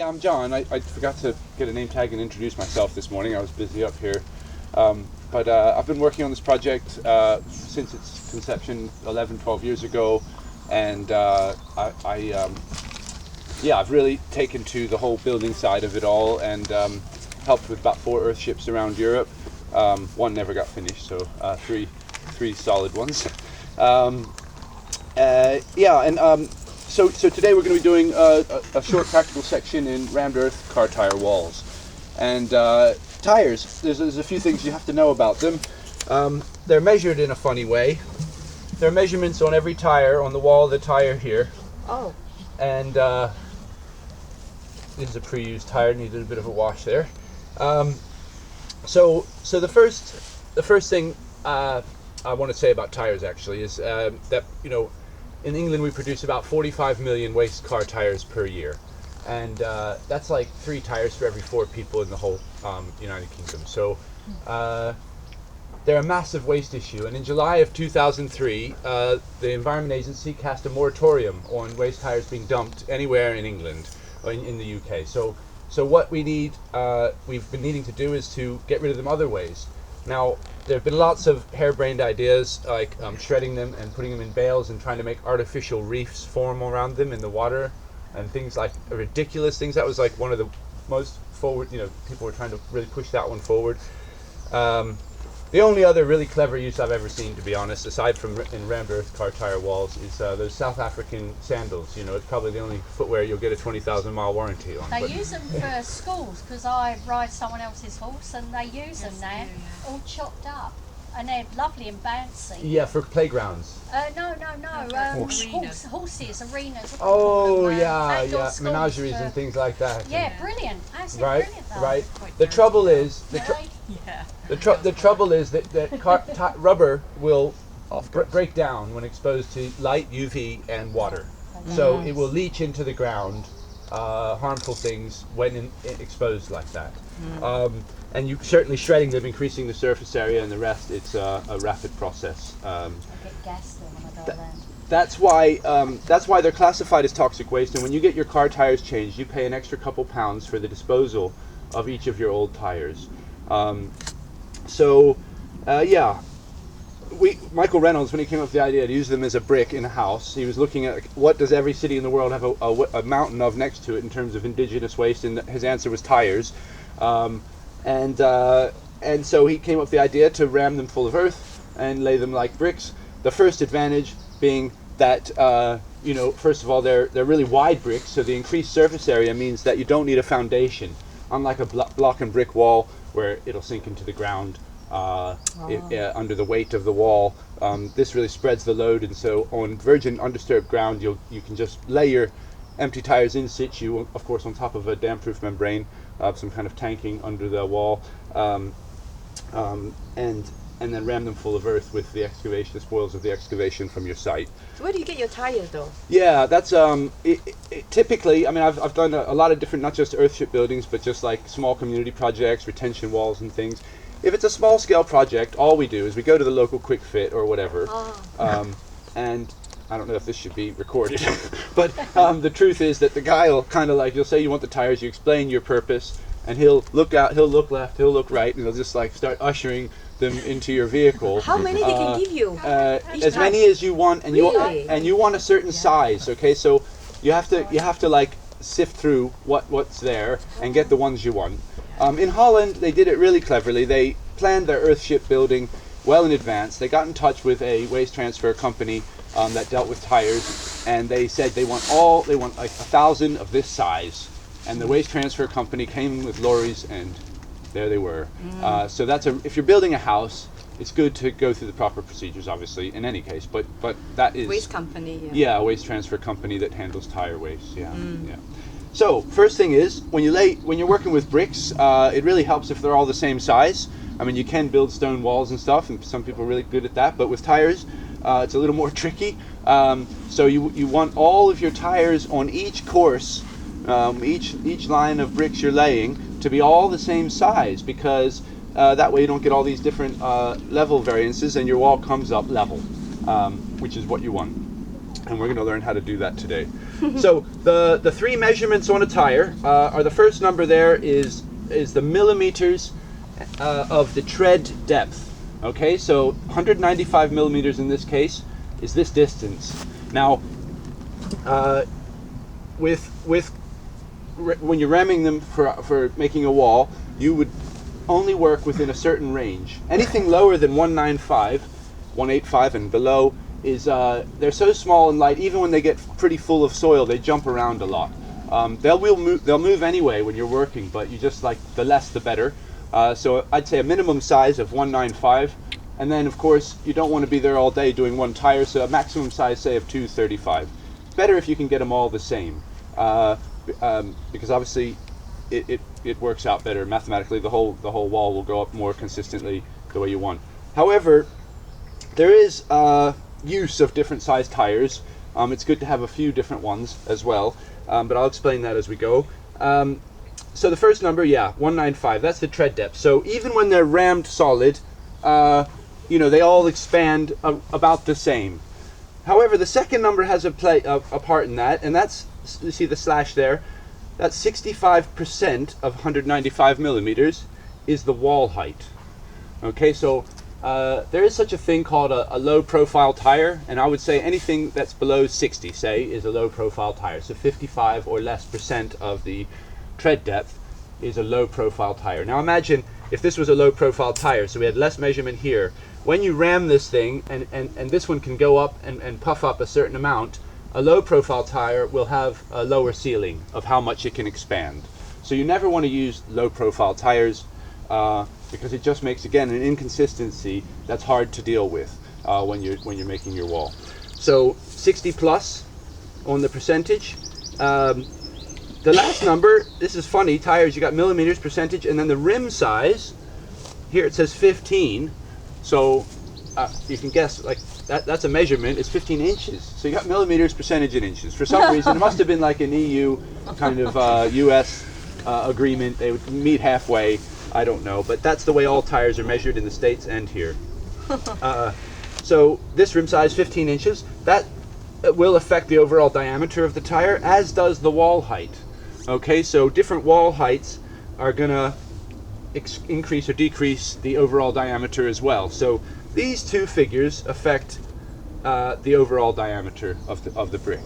Yeah, I'm John. I forgot to get a name tag and introduce myself this morning. I was busy up here. But I've been working on this project since its conception 11, 12 years ago. And I've really taken to the whole building side of it all and helped with about 4 Earthships around Europe. One never got finished, so three solid ones. So today we're going to be doing a short practical section in rammed earth car tire walls. And tires, there's a few things you have to know about them. They're measured in a funny way. There are measurements on every tire on the wall of the tire here. Oh. And this is a pre-used tire, needed a bit of a wash there. So the first thing I want to say about tires actually is that, you know, in England we produce about 45 million waste car tires per year, and that's like 3 tires for every 4 people in the whole United Kingdom. So they're a massive waste issue, and in July of 2003 the Environment Agency cast a moratorium on waste tires being dumped anywhere in England or in the UK. So what we've been needing to do is to get rid of them other ways. Now, there have been lots of harebrained ideas, like shredding them and putting them in bales and trying to make artificial reefs form around them in the water, and things like ridiculous things. That was like one of the most forward, people were trying to really push that one forward. The only other really clever use I've ever seen, to be honest, aside from in rammed earth car tire walls, is those South African sandals. It's probably the only footwear you'll get a 20,000-mile warranty on. They use them for schools, because I ride someone else's horse and they use them now, all chopped up. And they're lovely and bouncy. Yeah, for playgrounds. No. Horses, arenas. Oh, yeah. Menageries and things like that. Yeah, brilliant. Absolutely brilliant, though. Right. The trouble is, the trouble is that rubber will break down when exposed to light, UV, and water. So it will leach into the ground harmful things when exposed like that. And you certainly shredding them, increasing the surface area, and the rest, it's a rapid process. I get gas there when I go around. That's why they're classified as toxic waste. And when you get your car tires changed, you pay an extra couple pounds for the disposal of each of your old tires. Michael Reynolds, when he came up with the idea to use them as a brick in a house, he was looking at what does every city in the world have a mountain of next to it in terms of indigenous waste, and his answer was tires. And so he came up with the idea to ram them full of earth and lay them like bricks. The first advantage being that, first of all, they're really wide bricks, so the increased surface area means that you don't need a foundation, unlike a block and brick wall where it'll sink into the ground under the weight of the wall. This really spreads the load, and so on virgin, undisturbed ground, you can just lay your empty tires in situ, of course on top of a damp-proof membrane, some kind of tanking under the wall, and then ram them full of earth with the spoils of the excavation from your site. So where do you get your tires, though? Yeah, that's typically. I mean, I've done a lot of different, not just Earthship buildings, but just like small community projects, retention walls, and things. If it's a small-scale project, all we do is we go to the local Quick Fit or whatever, and I don't know if this should be recorded, but the truth is that the guy will kind of you'll say you want the tires, you explain your purpose, and he'll look out, he'll look left, he'll look right, and he'll just start ushering them into your vehicle. How many they can give you? As many as you want, and you want a certain size. Okay, so you have to sift through what's there and get the ones you want. In Holland, they did it really cleverly. They planned their Earthship building well in advance. They got in touch with a waste transfer company that dealt with tires, and they said they want like 1,000 of this size. And the waste transfer company came with lorries, and there they were. So if you're building a house, it's good to go through the proper procedures, obviously, in any case. But that is waste company. Yeah, a waste transfer company that handles tire waste. Yeah. So first thing is when you're working with bricks, it really helps if they're all the same size. I mean, you can build stone walls and stuff, and some people are really good at that. But with tires, it's a little more tricky. So you want all of your tires on each course, each line of bricks you're laying, to be all the same size, because that way you don't get all these different level variances, and your wall comes up level, which is what you want. And we're going to learn how to do that today. So the three measurements on a tire are, the first number there is the millimeters of the tread depth. Okay, so 195 millimeters in this case is this distance. Now, when you're ramming them for making a wall, you would only work within a certain range. Anything lower than 195, 185 and below is they're so small and light. Even when they get pretty full of soil, they jump around a lot. They'll move anyway when you're working, but you just like the less the better. So I'd say a minimum size of 195, and then of course you don't want to be there all day doing one tire, so a maximum size say of 235. Better if you can get them all the same, because obviously it works out better mathematically. The whole wall will go up more consistently the way you want. However, there is use of different size tires. It's good to have a few different ones as well, but I'll explain that as we go. So the first number, 195, that's the tread depth. So even when they're rammed solid, they all expand about the same. However, the second number has a part in that, and that's, you see the slash there, that's 65% of 195 millimeters is the wall height. Okay, so there is such a thing called a low profile tire, and I would say anything that's below 60, say, is a low profile tire. So 55 or less percent of the tread depth is a low profile tire. Now imagine if this was a low profile tire, so we had less measurement here. When you ram this thing, and this one can go up and puff up a certain amount, a low profile tire will have a lower ceiling of how much it can expand. So you never want to use low profile tires, because it just makes, again, an inconsistency that's hard to deal with when you're making your wall. So 60 plus on the percentage. The last number, this is funny, tires, you got millimeters, percentage, and then the rim size, here it says 15, so you can guess, like, that's a measurement, it's 15 inches. So you got millimeters, percentage, and inches. For some reason, it must have been like an EU kind of US agreement. They would meet halfway, I don't know, but that's the way all tires are measured in the States and here. So this rim size, 15 inches, that will affect the overall diameter of the tire, as does the wall height. Okay, so different wall heights are going to increase or decrease the overall diameter as well. So these two figures affect the overall diameter of the brick.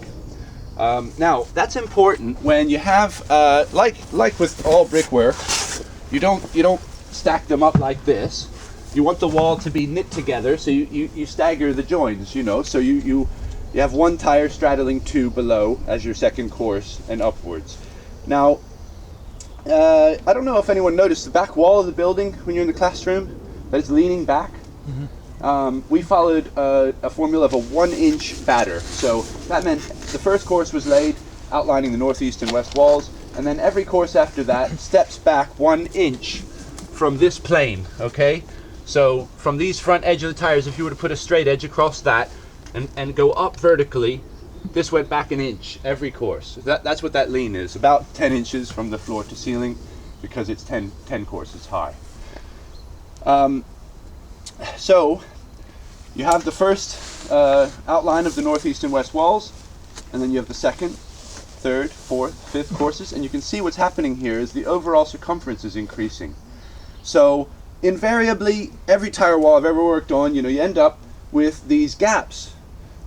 Now that's important when you have like with all brickwork, you don't stack them up like this. You want the wall to be knit together, so you stagger the joins, so you have one tire straddling two below as your second course and upwards. Now, I don't know if anyone noticed the back wall of the building when you're in the classroom, that it's leaning back. Mm-hmm. We followed a formula of a 1-inch batter. So that meant the first course was laid outlining the northeast and west walls, and then every course after that steps back 1 inch from this plane, okay? So from these front edge of the tires, if you were to put a straight edge across that and go up vertically, this went back 1 inch every course. That's what that lean is, about 10 inches from the floor to ceiling, because it's 10 courses high. So you have the first outline of the northeast and west walls, and then you have the second, third, fourth, fifth courses, and you can see what's happening here is the overall circumference is increasing. So invariably, every tire wall I've ever worked on, you end up with these gaps,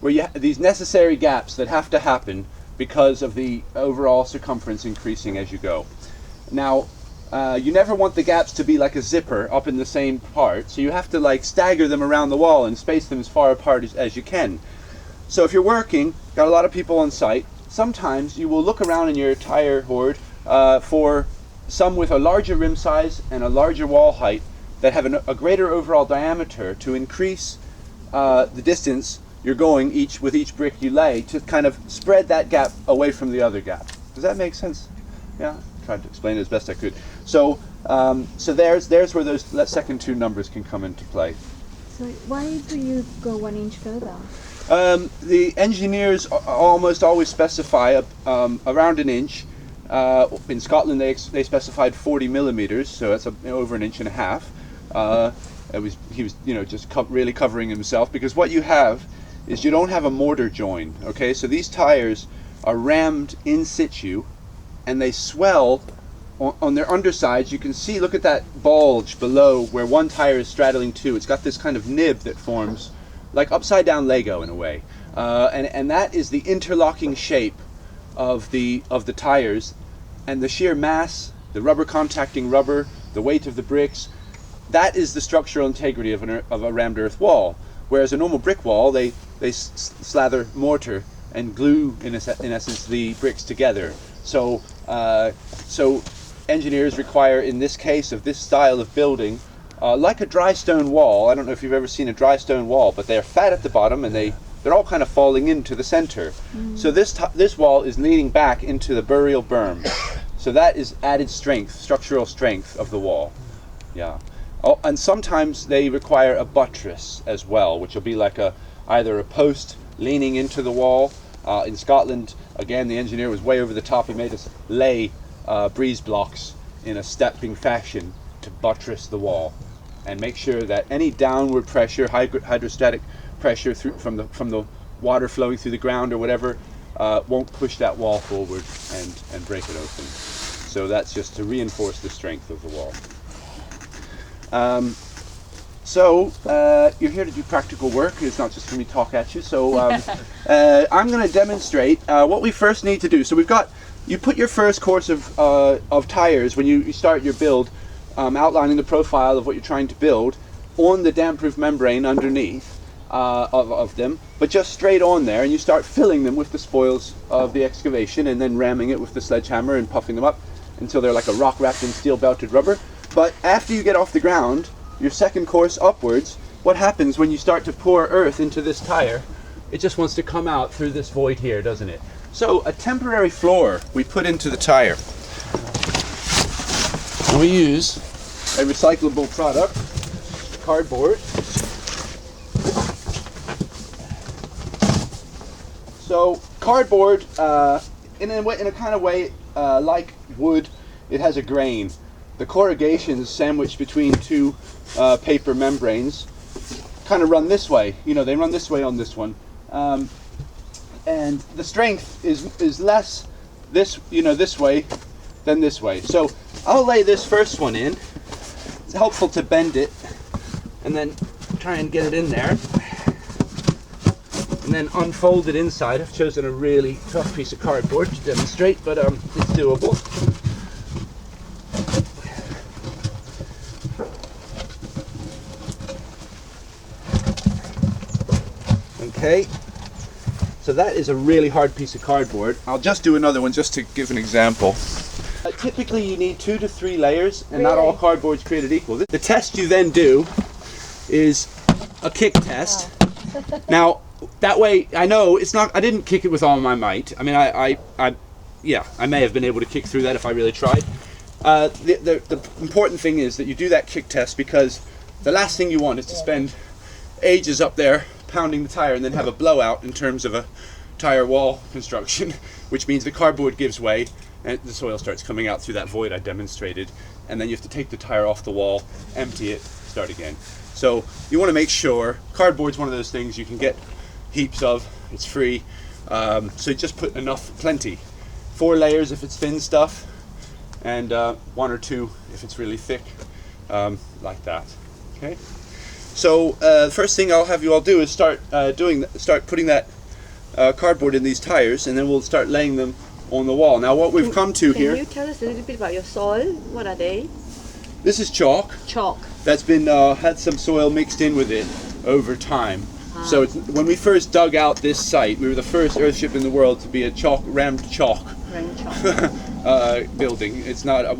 where these necessary gaps that have to happen because of the overall circumference increasing as you go. Now, you never want the gaps to be like a zipper up in the same part, so you have to stagger them around the wall and space them as far apart as you can. So if you're working, got a lot of people on site, sometimes you will look around in your tire hoard for some with a larger rim size and a larger wall height that have a greater overall diameter to increase the distance you're going with each brick you lay, to kind of spread that gap away from the other gap. Does that make sense? Yeah, I tried to explain it as best I could. So, so there's where those second two numbers can come into play. So why do you go 1 inch further? The engineers almost always specify around 1 inch. In Scotland, they specified 40 millimeters, so that's over 1.5 inches. He was, just really covering himself, because what you have is you don't have a mortar join. Okay, so these tires are rammed in situ, and they swell on their undersides. You can see, look at that bulge below where one tire is straddling two. It's got this kind of nib that forms like upside down Lego in a way, and that is the interlocking shape of the tires, and the sheer mass, the rubber contacting rubber, the weight of the bricks. That is the structural integrity of a rammed earth wall. Whereas a normal brick wall, they slather mortar and glue in essence the bricks together. So engineers require, in this case of this style of building, like a dry stone wall. I don't know if you've ever seen a dry stone wall, but they're fat at the bottom and they're all kind of falling into the center. So this wall is leaning back into the burial berm. So that is added strength, structural strength of the wall. Yeah. Oh, and sometimes they require a buttress as well, which will be like either a post leaning into the wall. In Scotland, again, the engineer was way over the top. He made us lay breeze blocks in a stepping fashion to buttress the wall and make sure that any downward pressure, hydrostatic pressure from the water flowing through the ground or whatever, won't push that wall forward and break it open. So that's just to reinforce the strength of the wall. You're here to do practical work. It's not just for me to talk at you. So I'm going to demonstrate what we first need to do. So you put your first course of tires when you start your build, outlining the profile of what you're trying to build on the damp-proof membrane underneath of them, but just straight on there, and you start filling them with the spoils of the excavation and then ramming it with the sledgehammer and puffing them up until they're like a rock wrapped in steel belted rubber. But after you get off the ground, your second course upwards, what happens when you start to pour earth into this tire? It just wants to come out through this void here, doesn't it? So a temporary floor we put into the tire. And we use a recyclable product, cardboard. So cardboard, in a kind of way, like wood, it has a grain. The corrugations sandwiched between two paper membranes kind of run this way. They run this way on this one, and the strength is less this way than this way. So I'll lay this first one in. It's helpful to bend it and then try and get it in there, and then unfold it inside. I've chosen a really tough piece of cardboard to demonstrate, but it's doable. Okay, so that is a really hard piece of cardboard. I'll just do another one just to give an example. Typically you need 2 to 3 layers, and not all cardboard's created equal. The test you then do is a kick test. Now, that way, I know it's not, I didn't kick it with all my might. I mean, I may have been able to kick through that if I really tried. The important thing is that you do that kick test, because the last thing you want is to spend ages up there pounding the tire and then have a blowout in terms of a tire wall construction, which means the cardboard gives way and the soil starts coming out through that void I demonstrated, and then you have to take the tire off the wall, empty it, start again. So you want to make sure, cardboard's one of those things you can get heaps of, it's free, so you just put plenty. 4 layers if it's thin stuff, and 1 or 2 if it's really thick, like that. Okay. So the first thing I'll have you all do is start putting that cardboard in these tires, and then we'll start laying them on the wall. Now what we've come to here... Can you tell us a little bit about your soil? What are they? This is chalk. Chalk. That's been had some soil mixed in with it over time. So when we first dug out this site, we were the first Earthship in the world to be a rammed chalk building. It's not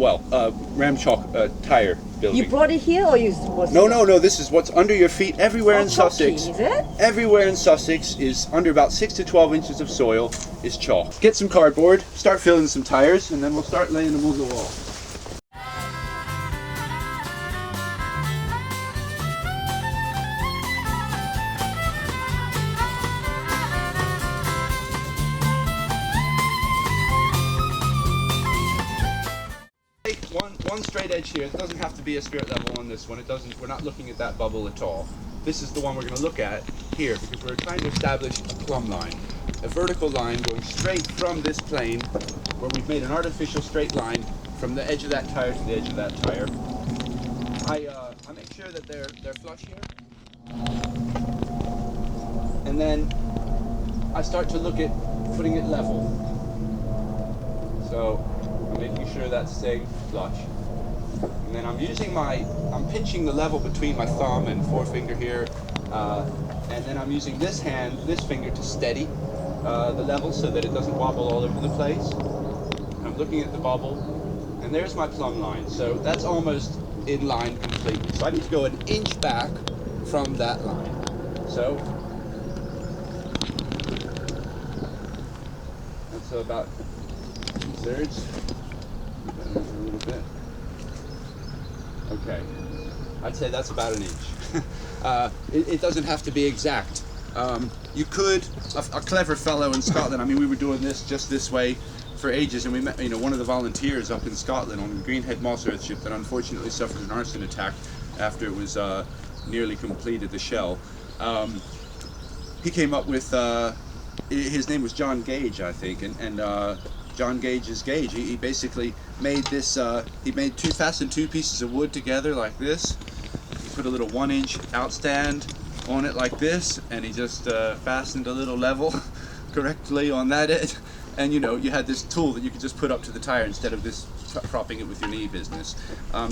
rammed chalk tire building. You brought it here, or you? No. This is what's under your feet. Everywhere in Sussex. Is it? Everywhere in Sussex is under about 6 to 12 inches of soil is chalk. Get some cardboard, start filling some tires, and then we'll start laying them on the wall. One straight edge here. It doesn't have to be a spirit level on this one. It doesn't. We're not looking at that bubble at all. this is the one we're going to look at here, because we're trying to establish a plumb line, a vertical line going straight from this plane, where we've made an artificial straight line from the edge of that tire to the edge of that tire. I make sure that they're flush here, and then I start to look at putting it level. So I'm making sure that's staying flush. And then I'm pinching the level between my thumb and forefinger here. And then I'm using this finger to steady the level so that it doesn't wobble all over the place. And I'm looking at the bubble, and there's my plumb line. So that's almost in line completely. So I need to go an inch back from that line. So that's about 2/3. A little bit. Okay, I'd say that's about an inch. It doesn't have to be exact. You could, a clever fellow in Scotland, I mean, we were doing this just this way for ages, and we met, one of the volunteers up in Scotland on the Greenhead Moss Earthship that unfortunately suffered an arson attack after it was nearly completed, the shell. He came up with, his name was John Gage, I think, and John Gage's gauge. He basically made this, he fastened two pieces of wood together like this. He put a little 1-inch outstand on it like this, and he just fastened a little level correctly on that edge. And you had this tool that you could just put up to the tire instead of this propping it with your knee business.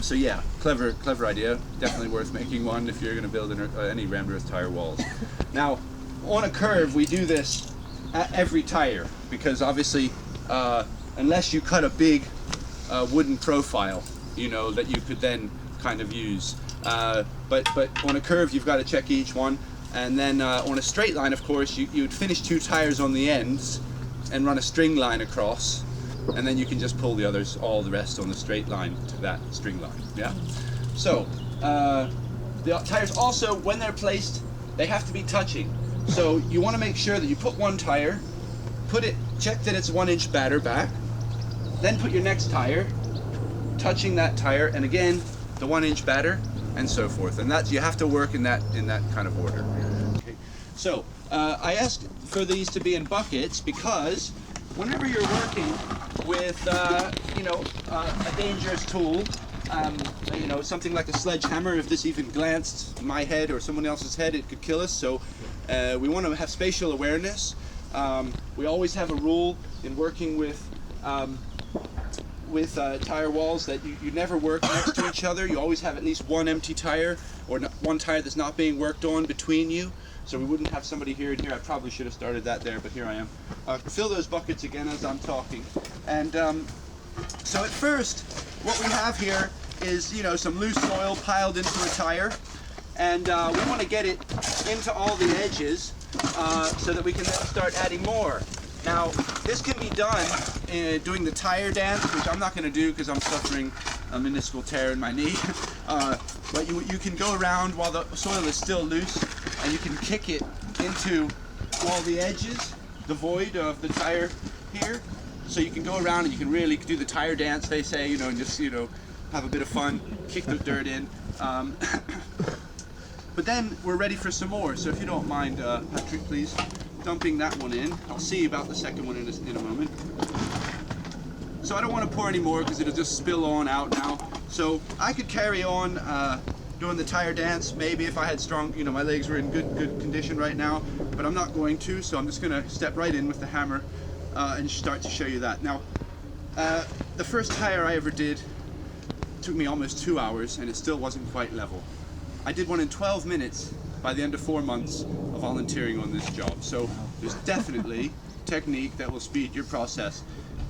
So yeah, clever idea. Definitely worth making one if you're going to build any rammed earth tire walls. Now, on a curve, we do this at every tire, because obviously, unless you cut a big wooden profile, that you could then kind of use. But on a curve, you've got to check each one. And then on a straight line, of course, you'd finish 2 tires on the ends and run a string line across. And then you can just pull all the rest on the straight line to that string line, yeah? So, the tires also, when they're placed, they have to be touching. So you want to make sure that you put one tire, check that it's 1-inch batter back, then put your next tire, touching that tire, and again, the 1-inch batter, and so forth. And you have to work in that kind of order. Okay. So, I asked for these to be in buckets because whenever you're working with, a dangerous tool, something like a sledgehammer, if this even glanced my head or someone else's head, it could kill us. So we want to have spatial awareness. We always have a rule in working with tire walls that you never work next to each other. You always have at least one empty tire or one tire that's not being worked on between you. So we wouldn't have somebody here and here. I probably should have started that there, but here I am. Fill those buckets again as I'm talking. And so at first, what we have here is, some loose soil piled into a tire. And we want to get it into all the edges so that we can then start adding more. Now, this can be done doing the tire dance, which I'm not going to do because I'm suffering a meniscal tear in my knee. But you can go around while the soil is still loose, and you can kick it into all the edges, the void of the tire here. So you can go around and you can really do the tire dance, they say, and just, have a bit of fun, kick the dirt in. But then we're ready for some more. So if you don't mind, Patrick, please, dumping that one in. I'll see about the second one in a moment. So I don't want to pour any more because it'll just spill on out now. So I could carry on doing the tire dance maybe if I had strong, my legs were in good condition right now, but I'm not going to, so I'm just going to step right in with the hammer and start to show you that. Now, the first tire I ever did took me almost 2 hours and it still wasn't quite level. I did one in 12 minutes by the end of 4 months of volunteering on this job. So there's definitely technique that will speed your process.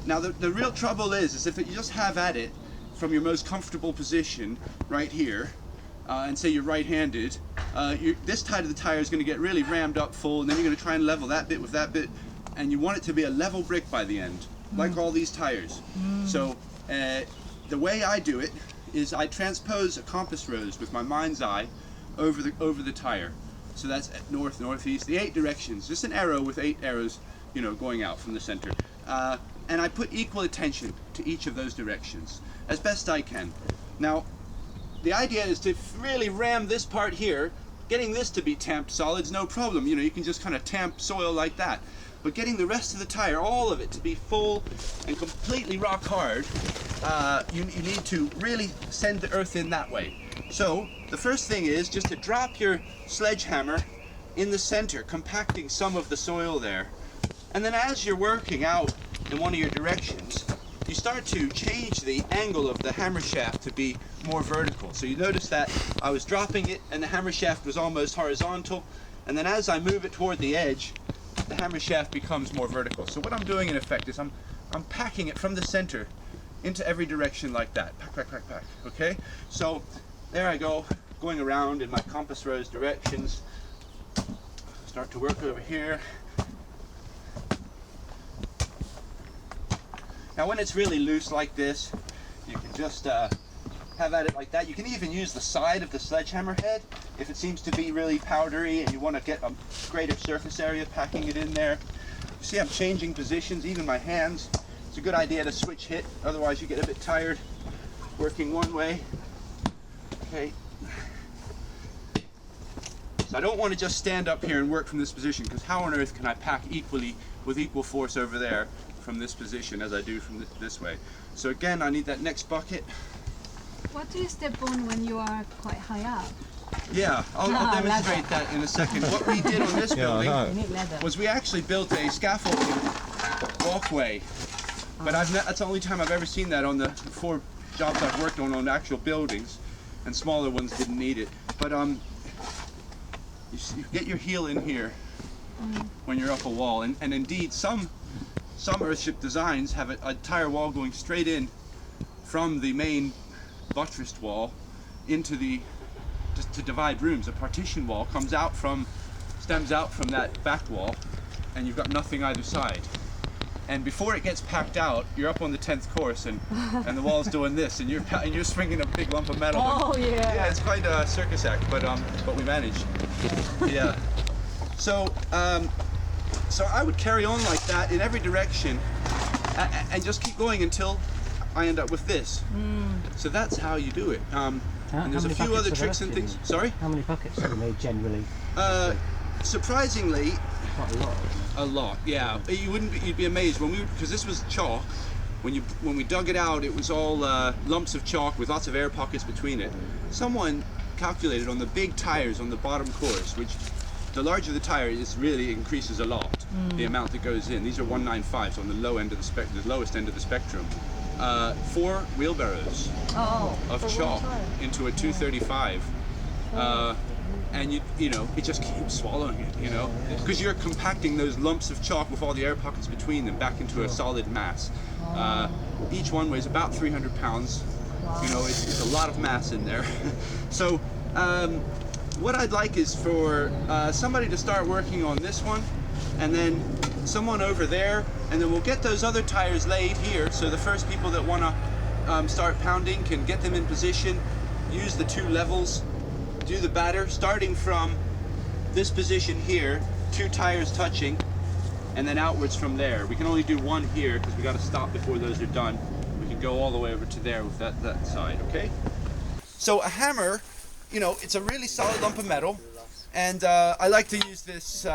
Now the real trouble is if you just have at it from your most comfortable position right here, and say you're right-handed, this side of the tire is going to get really rammed up full, and then you're going to try and level that bit with that bit, and you want it to be a level brick by the end, like all these tires. So the way I do it is I transpose a compass rose with my mind's eye over the tire. So that's north, northeast, the 8 directions, just an arrow with 8 arrows, going out from the center. And I put equal attention to each of those directions as best I can. Now, the idea is to really ram this part here getting this to be tamped solid is no problem. You know, you can just kind of tamp soil like that. But getting the rest of the tire, all of it, to be full and completely rock hard, you need to really send the earth in that way. So the first thing is just to drop your sledgehammer in the center, compacting some of the soil there. And then as you're working out in one of your directions, you start to change the angle of the hammer shaft to be more vertical. So you notice that I was dropping it and the hammer shaft was almost horizontal, and then as I move it toward the edge, the hammer shaft becomes more vertical. So what I'm doing in effect is I'm packing it from the center into every direction like that. Pack, pack, pack, pack. Okay? So there I go, going around in my compass rose directions. Start to work over here. Now when it's really loose like this, you can just have at it like that. You can even use the side of the sledgehammer head if it seems to be really powdery and you want to get a greater surface area, packing it in there. You see I'm changing positions, even my hands. It's a good idea to switch hit, otherwise you get a bit tired working one way. Okay. So I don't want to just stand up here and work from this position, because how on earth can I pack equally with equal force over there from this position as I do from this way? So again, I need that next bucket. What do you step on when you are quite high up? Yeah, I'll demonstrate that in a second. What we did on this building was we actually built a scaffolding walkway. But that's the only time I've ever seen that on the 4 jobs I've worked on actual buildings, and smaller ones didn't need it. But you get your heel in here when you're up a wall, and indeed some Earthship designs have a tire wall going straight in from the main buttressed wall into the, just to divide rooms. A partition wall stems out from that back wall, and you've got nothing either side. And before it gets packed out, you're up on the 10th course, and the wall's doing this, and you're swinging a big lump of metal. Oh yeah. Yeah, it's quite a circus act, but we managed. Yeah. So I would carry on like that in every direction, and just keep going until I end up with this. So that's how you do it. And there's a few other tricks and things. Sorry? How many buckets have you made generally? Surprisingly, Quite a lot. a lot. Yeah, you'd be amazed because this was chalk. When we dug it out, it was all lumps of chalk with lots of air pockets between it. Someone calculated on the big tires on the bottom course, which the larger the tire is, really increases a lot. The amount that goes in. These are 195s on the low end of the lowest end of the spectrum. 4 wheelbarrows of chalk into a 235, and you know it just keeps swallowing it, you know, because you're compacting those lumps of chalk with all the air pockets between them back into a solid mass. Each one weighs about 300 pounds. You know, it's a lot of mass in there. So what I'd like is for somebody to start working on this one, and then someone over there, and then we'll get those other tires laid here, so the first people that want to start pounding can get them in position, use the 2 levels, do the batter, starting from this position here, 2 tires touching, and then outwards from there. We can only do 1 here because we got to stop before those are done. We can go all the way over to there with that side, okay? So a hammer, you know, it's a really solid lump of metal, and I like to use this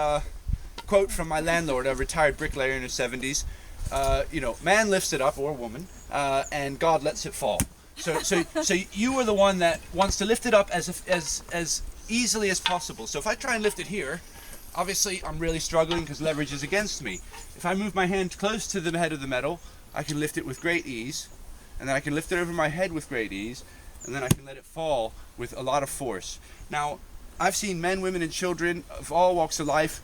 quote from my landlord, a retired bricklayer in his 70s. You know, man lifts it up, or woman, and God lets it fall. So you are the one that wants to lift it up as easily as possible. So if I try and lift it here, obviously I'm really struggling because leverage is against me. If I move my hand close to the head of the metal, I can lift it with great ease, and then I can lift it over my head with great ease, and then I can let it fall with a lot of force. Now, I've seen men, women, and children of all walks of life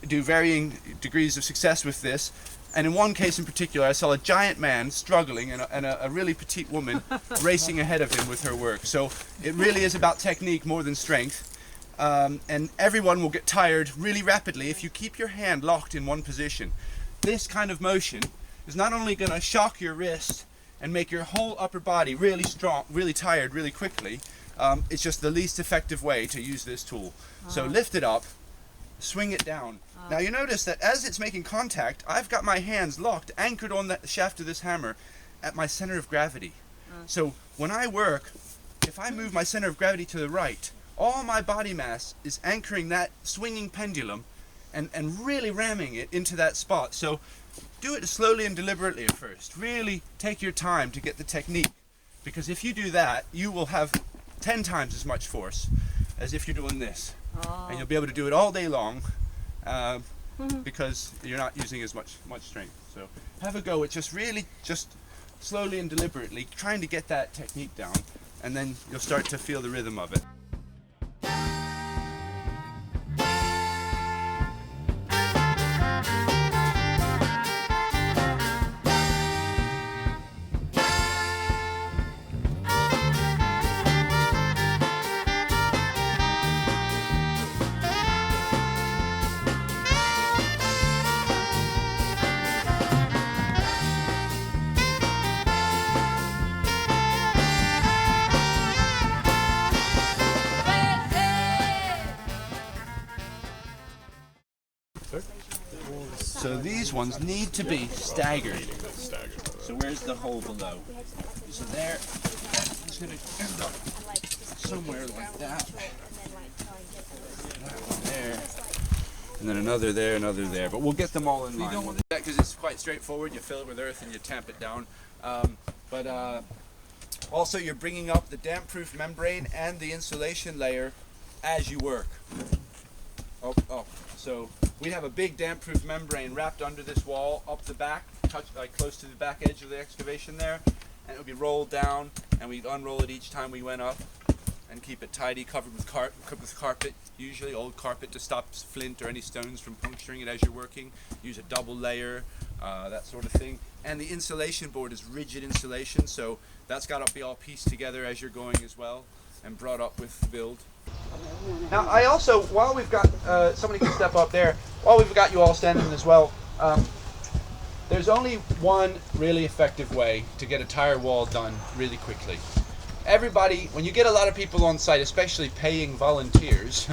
do varying degrees of success with this. And in one case in particular, I saw a giant man struggling and a really petite woman racing ahead of him with her work. So it really is about technique more than strength. And everyone will get tired really rapidly if you keep your hand locked in one position. This kind of motion is not only going to shock your wrist and make your whole upper body really strong, really tired really quickly, it's just the least effective way to use this tool. So lift it up, swing it down. Now you notice that as it's making contact, I've got my hands locked, anchored on the shaft of this hammer at my center of gravity. So when I work, if I move my center of gravity to the right all my body mass is anchoring that swinging pendulum and really ramming it into that spot. So do it slowly and deliberately at first. Really take your time to get the technique, because if you do that, you will have 10 times as much force as if you're doing this. And you'll be able to do it all day long because you're not using as much strength. So have a go at just slowly and deliberately trying to get that technique down, and then you'll start to feel the rhythm of it. So these ones need to be staggered. So where's the hole below? So there, it's going to end up somewhere like that. That one there. And then another there, another there. But we'll get them all in line. You don't want that because it's quite straightforward. You fill it with earth and you tamp it down. Also you're bringing up the damp-proof membrane and the insulation layer as you work. So we have a big damp-proof membrane wrapped under this wall, up the back, close to the back edge of the excavation there, and it would be rolled down, and we'd unroll it each time we went up, and keep it tidy, covered with carpet, usually old carpet to stop flint or any stones from puncturing it as you're working. Use a double layer, that sort of thing. And the insulation board is rigid insulation, so that's got to be all pieced together as you're going as well, and brought up with the build. Now, I also, while we've got, somebody can step up there, while we've got you all standing as well, there's only one really effective way to get a tire wall done really quickly. Everybody, when you get a lot of people on site, especially paying volunteers,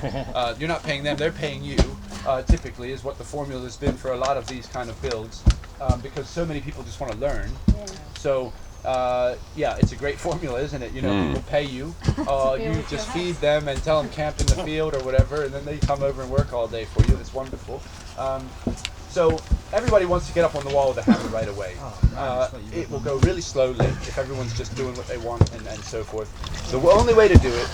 you're not paying them, they're paying you, typically, is what the formula has been for a lot of these kind of builds, because so many people just want to learn. Yeah. So, yeah, it's a great formula, isn't it? You know, people pay you, you just feed them and tell them camp in the field or whatever, and then they come over and work all day for you. It's wonderful. So everybody wants to get up on the wall with a hammer right away. It will go really slowly if everyone's just doing what they want and so forth. The only way to do it,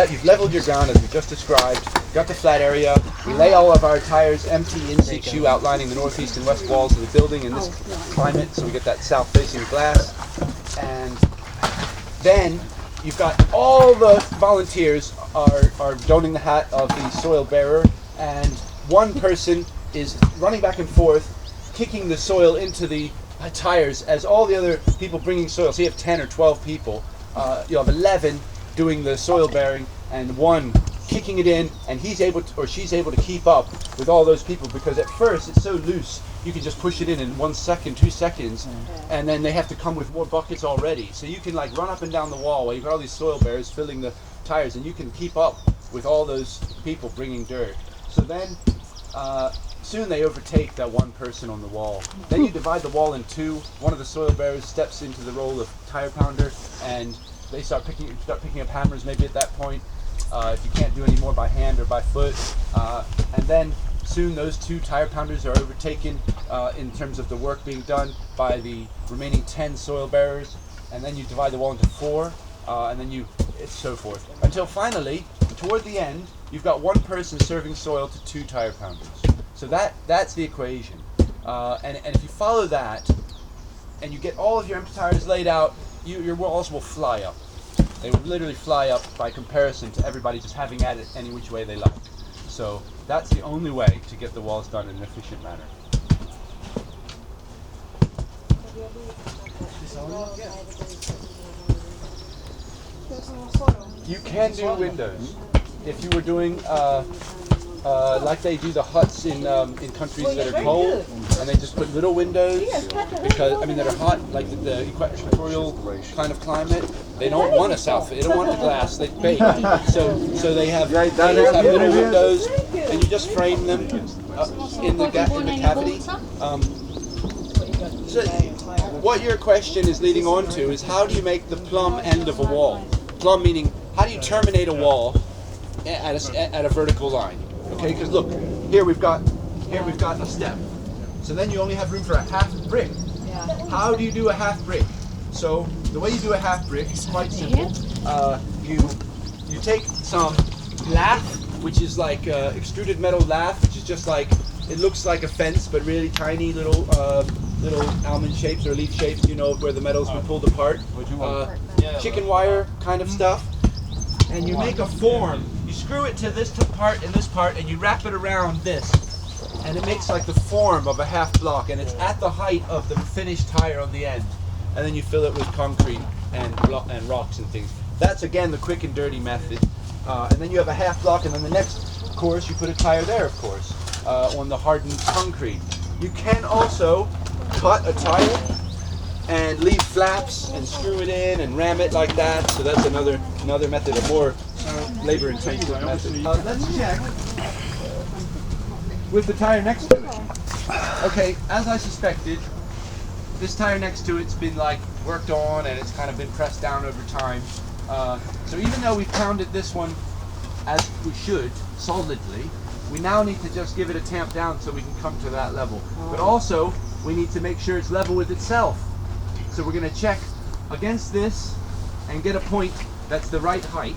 you've leveled your ground as we just described, got the flat area, we lay all of our tires empty in situ, outlining the northeast and west walls of the building in this climate, so we get that south-facing glass. And then you've got all the volunteers are donning the hat of the soil bearer, and one person is running back and forth, kicking the soil into the tires as all the other people bringing soil. So you have 10 or 12 people. You have 11 doing the soil bearing and one kicking it in, and he's able to, or she's able to keep up with all those people, because at first it's so loose you can just push it in 1 second, 2 seconds, and then they have to come with more buckets already. So you can like run up and down the wall while you've got all these soil bearers filling the tires, and you can keep up with all those people bringing dirt. So then soon they overtake that one person on the wall. Then you divide the wall in two. One of the soil bearers steps into the role of tire pounder, and they start picking up hammers maybe at that point. If you can't do any more by hand or by foot. And then soon those two tire pounders are overtaken in terms of the work being done by the remaining 10 soil bearers. And then you divide the wall into 4, and then it's so forth. Until finally, toward the end, you've got one person serving soil to 2 tire pounders. So that's the equation. And if you follow that, and you get all of your empty tires laid out, your walls will fly up. They will literally fly up by comparison to everybody just having at it any which way they like. So that's the only way to get the walls done in an efficient manner. You can do windows. If you were doing like they do the huts in countries that are cold, and they just put little windows, because that are hot, like the equatorial kind of climate. They don't want a south. They don't want the glass. They bake. So they have little windows, and you just frame them in the cavity. So what your question is leading on to is, how do you make the plumb end of a wall? Plumb meaning, how do you terminate a wall at a vertical line. Okay, because look, here we've got a step. So then you only have room for a half brick. How do you do a half brick? So the way you do a half brick is quite simple. You take some lath, which is like extruded metal lath, which is just like, it looks like a fence, but really tiny little almond shapes or leaf shapes, you know, where the metal's been pulled apart. Chicken wire kind of stuff. And you make a form. You screw it to this part and this part, and you wrap it around this. And it makes like the form of a half block, and it's at the height of the finished tire on the end. And then you fill it with concrete and rocks and things. That's again the quick and dirty method. And then you have a half block, and then the next course you put a tire there, of course, on the hardened concrete. You can also cut a tire and leave flaps and screw it in and ram it like that. So that's another method, a more labor-intensive method. Let's check with the tire next to it. Okay, as I suspected, this tire next to it's been like worked on and it's kind of been pressed down over time. So even though we've pounded this one as we should, solidly, we now need to just give it a tamp down so we can come to that level. But also, we need to make sure it's level with itself. So we're going to check against this and get a point that's the right height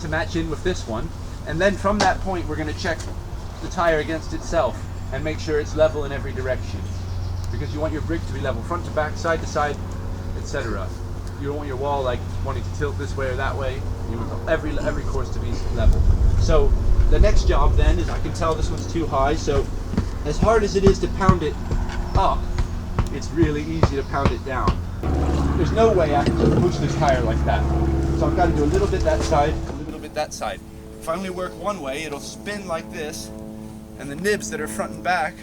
to match in with this one. And then from that point, we're going to check the tire against itself and make sure it's level in every direction. Because you want your brick to be level, front to back, side to side, etc. You don't want your wall like wanting to tilt this way or that way. You want every course to be level. So the next job then is, I can tell this one's too high, so as hard as it is to pound it up, it's really easy to pound it down. There's no way I can just push this tire like that. So I've got to do a little bit that side, a little bit that side. If I only work one way, it'll spin like this, and the nibs that are front and back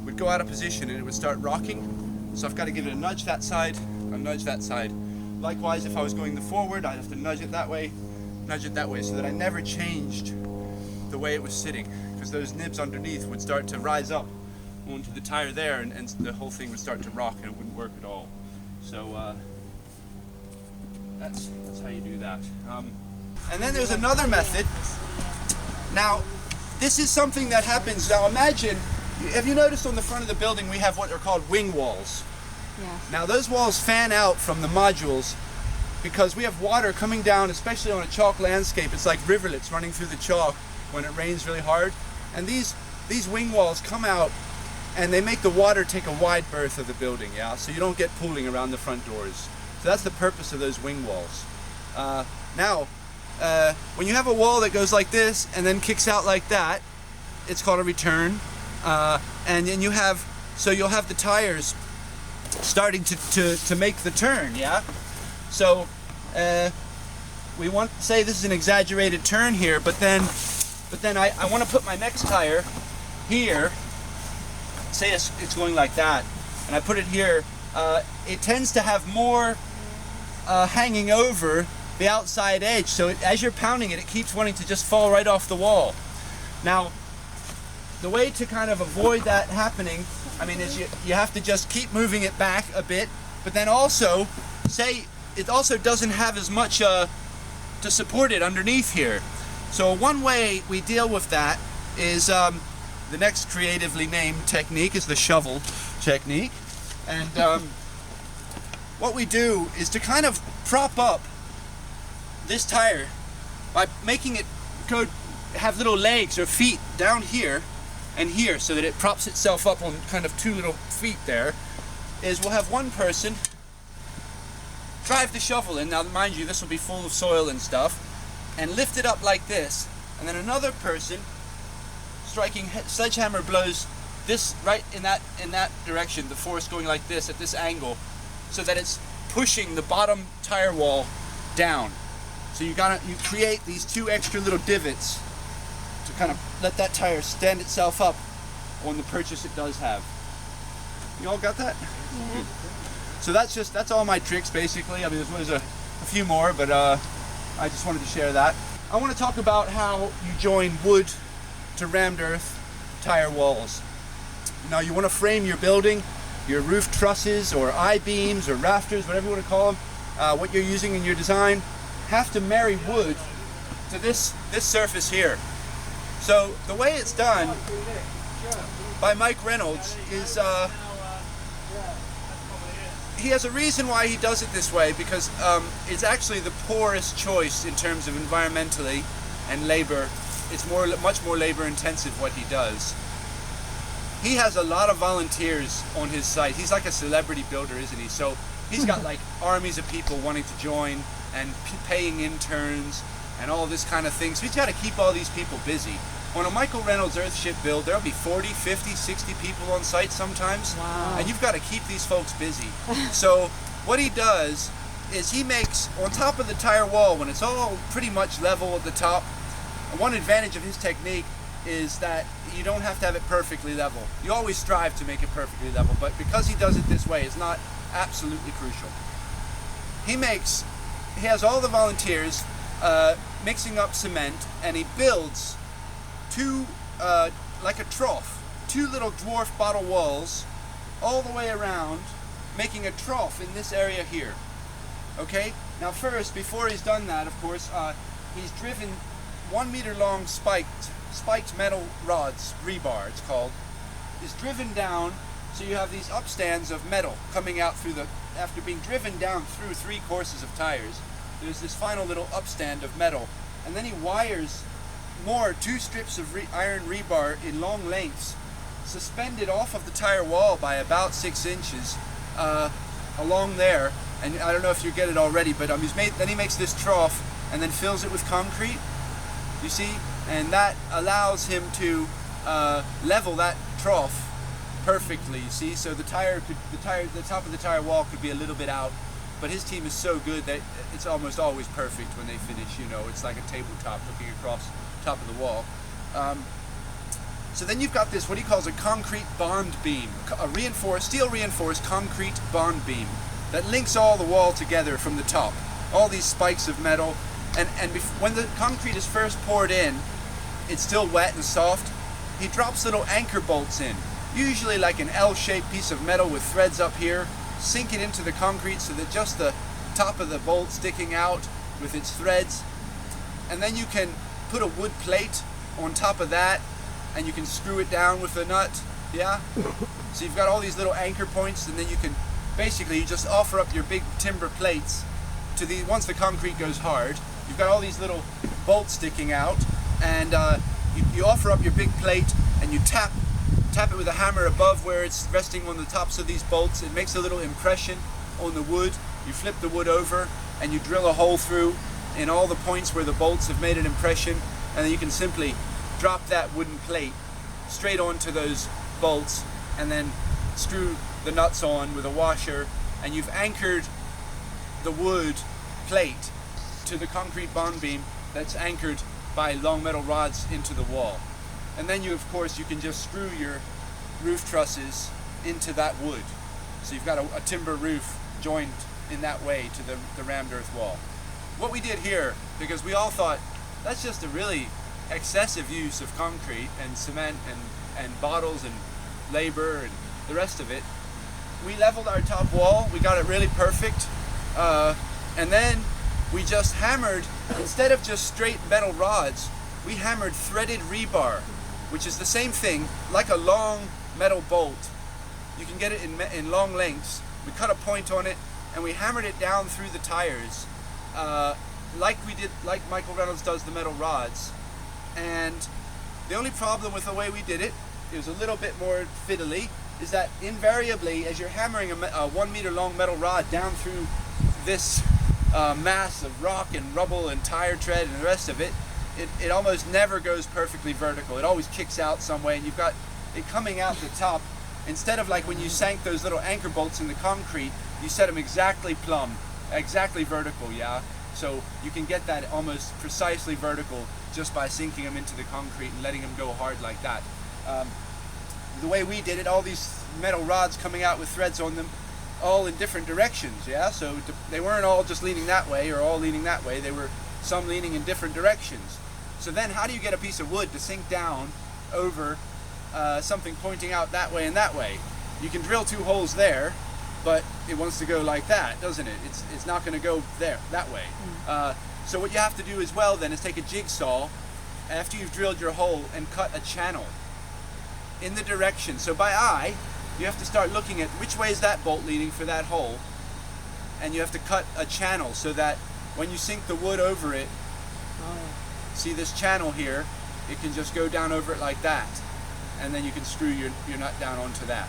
would go out of position and it would start rocking. So I've got to give it a nudge that side, a nudge that side. Likewise, if I was going forward, I'd have to nudge it that way, so that I never changed the way it was sitting, because those nibs underneath would start to rise up onto the tire there, and the whole thing would start to rock and it wouldn't work at all. So that's how you do that. And then there's another method. Now, this is something that happens. Now imagine, have you noticed on the front of the building we have what are called wing walls? Yes. Now those walls fan out from the modules because we have water coming down, especially on a chalk landscape. It's like rivulets running through the chalk when it rains really hard. And these wing walls come out and they make the water take a wide berth of the building, yeah? So you don't get pooling around the front doors. So that's the purpose of those wing walls. Now, when you have a wall that goes like this and then kicks out like that, it's called a return. And then you'll have the tires starting to make the turn, yeah? So we want to say this is an exaggerated turn here, but then I want to put my next tire here. Say it's going like that, and I put it here. It tends to have more hanging over the outside edge, so as you're pounding it, it keeps wanting to just fall right off the wall. Now, the way to kind of avoid that happening, I mean, is you have to just keep moving it back a bit, but then also, say it also doesn't have as much to support it underneath here. So one way we deal with that is the next creatively named technique is the shovel technique. And what we do is to kind of prop up this tire by making it have little legs or feet down here and here, so that it props itself up on kind of two little feet there, is we'll have one person drive the shovel in. Now mind you, this will be full of soil and stuff, and lift it up like this, and then another person striking sledgehammer blows this right in that direction, the force going like this at this angle, so that it's pushing the bottom tire wall down. So you create these two extra little divots to kind of let that tire stand itself up on the purchase it does have. You all got that? Yeah. So that's all my tricks basically. I mean, there's a few more, but I just wanted to share that. I want to talk about how you join wood to rammed earth tire walls. Now you want to frame your building, your roof trusses or I-beams or rafters, whatever you want to call them, what you're using in your design, have to marry wood to this surface here. So the way it's done by Mike Reynolds is he has a reason why he does it this way, because it's actually the poorest choice in terms of environmentally and labor. It's much more labor intensive what he does. He has a lot of volunteers on his site. He's like a celebrity builder, isn't he? So he's got like armies of people wanting to join and paying interns and all this kind of thing. So he's got to keep all these people busy. On a Michael Reynolds Earthship build, there'll be 40, 50, 60 people on site sometimes. Wow. And you've got to keep these folks busy. So what he does is he makes, on top of the Tyre wall, when it's all pretty much level at the top, one advantage of his technique is that you don't have to have it perfectly level. You always strive to make it perfectly level, but because he does it this way, it's not absolutely crucial. He has all the volunteers mixing up cement, and he builds two, like a trough, two little dwarf bottle walls all the way around, making a trough in this area here. Okay? Now first, before he's done that, of course, he's driven 1 meter long spiked metal rods, rebar it's called, is driven down, so you have these upstands of metal coming out through after being driven down through 3 courses of tires, there's this final little upstand of metal, and then he wires 2 strips of iron rebar in long lengths, suspended off of the Tyre wall by about 6 inches along there, and I don't know if you get it already, but then he makes this trough and then fills it with concrete, you see, and that allows him to level that trough perfectly, you see, so the top of the Tyre wall could be a little bit out, but his team is so good that it's almost always perfect when they finish, you know, it's like a tabletop looking across the top of the wall. So then you've got this, what he calls a concrete bond beam, a steel reinforced concrete bond beam that links all the wall together from the top, all these spikes of metal, and when the concrete is first poured in, it's still wet and soft, he drops little anchor bolts in, usually like an L-shaped piece of metal with threads up here, sink it into the concrete so that just the top of the bolt sticking out with its threads, and then you can put a wood plate on top of that and you can screw it down with a nut, yeah? So you've got all these little anchor points, and then you can basically, you just offer up your big timber plates to once the concrete goes hard, you've got all these little bolts sticking out, and you offer up your big plate and you tap it with a hammer above where it's resting on the tops of these bolts. It makes a little impression on the wood. You flip the wood over and you drill a hole through in all the points where the bolts have made an impression, and then you can simply drop that wooden plate straight onto those bolts and then screw the nuts on with a washer, and you've anchored the wood plate to the concrete bond beam that's anchored by long metal rods into the wall. And then of course you can just screw your roof trusses into that wood. So you've got a timber roof joined in that way to the rammed earth wall. What we did here, because we all thought that's just a really excessive use of concrete and cement and bottles and labor and the rest of it, we leveled our top wall, we got it really perfect, and then we just hammered, instead of just straight metal rods, we hammered threaded rebar, which is the same thing, like a long metal bolt. You can get it in long lengths. We cut a point on it and we hammered it down through the tires, like Michael Reynolds does the metal rods. And the only problem with the way we did it, it was a little bit more fiddly, is that invariably, as you're hammering a 1 meter long metal rod down through this mass of rock and rubble and tire tread and the rest of it, it almost never goes perfectly vertical. It always kicks out some way, and you've got it coming out the top. Instead of like when you sank those little anchor bolts in the concrete, you set them exactly plumb, exactly vertical, yeah? So you can get that almost precisely vertical just by sinking them into the concrete and letting them go hard like that. The way we did it, all these metal rods coming out with threads on them, all in different directions, yeah? So they weren't all just leaning that way or all leaning that way, they were some leaning in different directions. So then how do you get a piece of wood to sink down over something pointing out that way and that way? You can drill 2 holes there, but it wants to go like that, doesn't it? It's not going to go there, that way. So what you have to do as well then is take a jigsaw after you've drilled your hole and cut a channel in the direction. So by eye, you have to start looking at which way is that bolt leading for that hole, and you have to cut a channel so that when you sink the wood over it, see this channel here, it can just go down over it like that, and then you can screw your nut down onto that.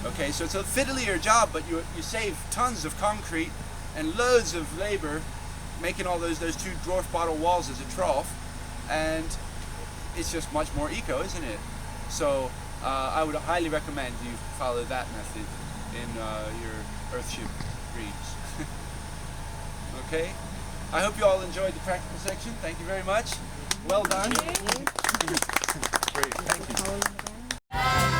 Okay, so it's a fiddlier job, but you save tons of concrete and loads of labor making all those 2 dwarf bottle walls as a trough, and it's just much more eco, isn't it? So I would highly recommend you follow that method in your Earthship reeds. Okay, I hope you all enjoyed the practical section. Thank you very much. Well done. Great, thank you.